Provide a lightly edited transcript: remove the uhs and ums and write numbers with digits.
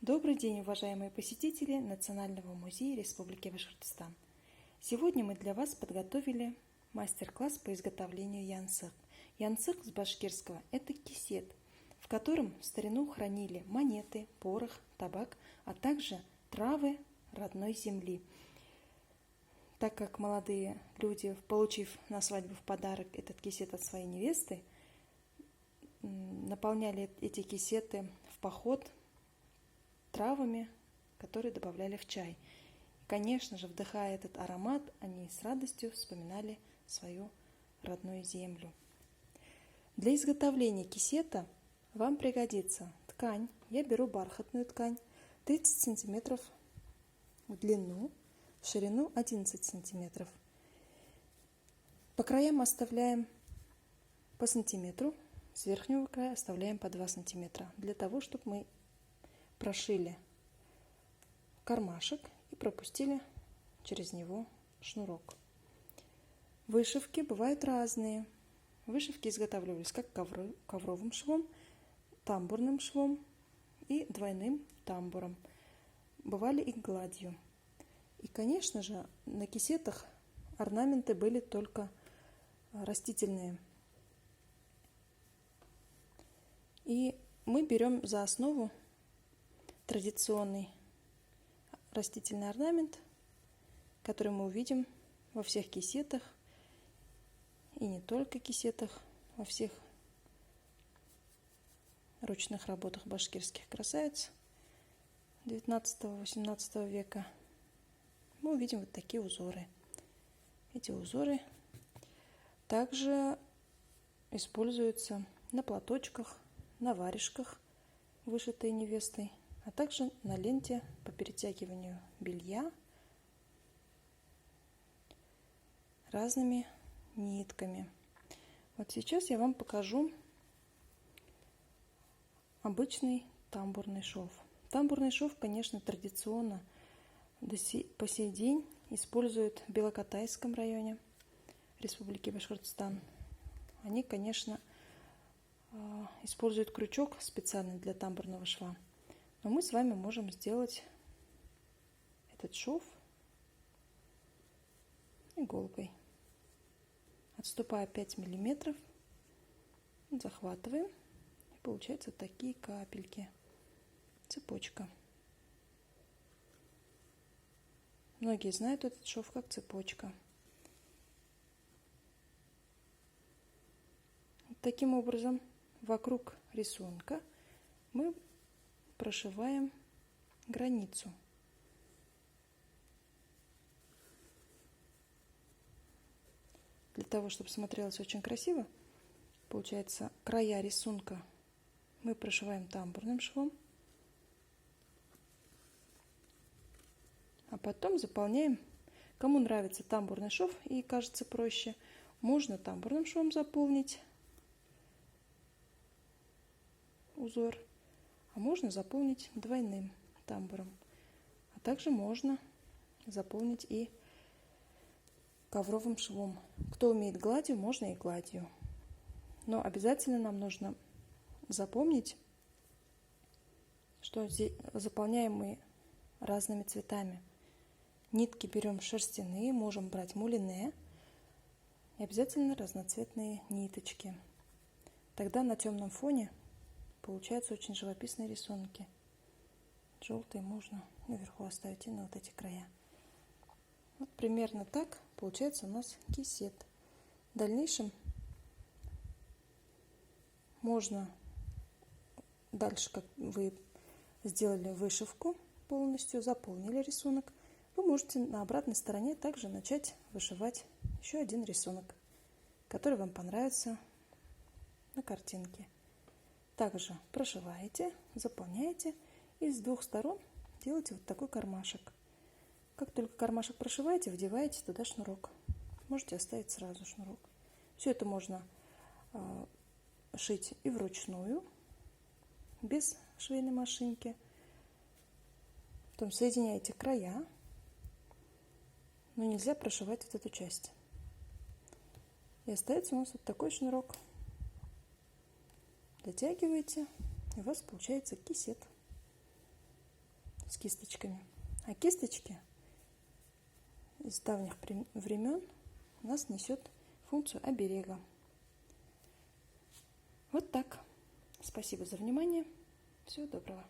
Добрый день, уважаемые посетители Национального музея Республики Башкортостан. Сегодня мы для вас подготовили мастер-класс по изготовлению янцык. Янцык с башкирского – это кисет, в котором в старину хранили монеты, порох, табак, а также травы родной земли. Так как молодые люди, получив на свадьбу в подарок этот кисет от своей невесты, наполняли эти кисеты в поход травами, которые добавляли в чай. Конечно же, вдыхая этот аромат, они с радостью вспоминали свою родную землю. Для изготовления кисета вам пригодится ткань. Я беру бархатную ткань 30 см в длину, в ширину 11 см. По краям оставляем по сантиметру, с верхнего края оставляем по 2 см, для того, чтобы мы прошили кармашек и пропустили через него шнурок. Вышивки бывают разные. Вышивки изготавливались как ковровым швом, тамбурным швом и двойным тамбуром. Бывали и гладью. И, конечно же, на кисетах орнаменты были только растительные. И мы берем за основу традиционный растительный орнамент, который мы увидим во всех кисетах, и не только кисетах, во всех ручных работах башкирских красавиц XIX-XVIII века. Мы увидим вот такие узоры. Эти узоры также используются на платочках, на варежках, вышитые невестой, а также на ленте по перетягиванию белья разными нитками. Вот сейчас я вам покажу обычный тамбурный шов. Тамбурный шов, конечно, традиционно по сей день используют в Белокотайском районе Республики Башкортостан. Они, конечно, используют крючок специальный для тамбурного шва. Но мы с вами можем сделать этот шов иголкой. Отступая 5 мм, захватываем, и получаются такие капельки. Цепочка. Многие знают этот шов как цепочка. Таким образом, вокруг рисунка мы прошиваем границу. Для того, чтобы смотрелось очень красиво, получается, края рисунка мы прошиваем тамбурным швом, а потом заполняем. Кому нравится тамбурный шов и кажется проще, можно тамбурным швом заполнить узор, а можно заполнить двойным тамбуром. А также можно заполнить и ковровым швом. Кто умеет гладью, можно и гладью. Но обязательно нам нужно запомнить, что здесь заполняем мы разными цветами. Нитки берем шерстяные, можем брать мулине. И обязательно разноцветные ниточки. Тогда на темном фоне получаются очень живописные рисунки. Желтые можно наверху оставить и на вот эти края. Вот примерно так получается у нас кисет. В дальнейшем можно дальше, как вы сделали вышивку полностью, заполнили рисунок, вы можете на обратной стороне также начать вышивать еще один рисунок, который вам понравится на картинке. Также прошиваете, заполняете и с двух сторон делаете вот такой кармашек. Как только кармашек прошиваете, вдеваете туда шнурок. Можете оставить сразу шнурок. Все это можно шить и вручную, без швейной машинки. Потом соединяете края, но нельзя прошивать вот эту часть. И остается у нас вот такой шнурок. Дотягиваете, и у вас получается кисет. с кисточками. А кисточки из давних времен у нас несет функцию оберега. Вот так. Спасибо за внимание. Всего доброго.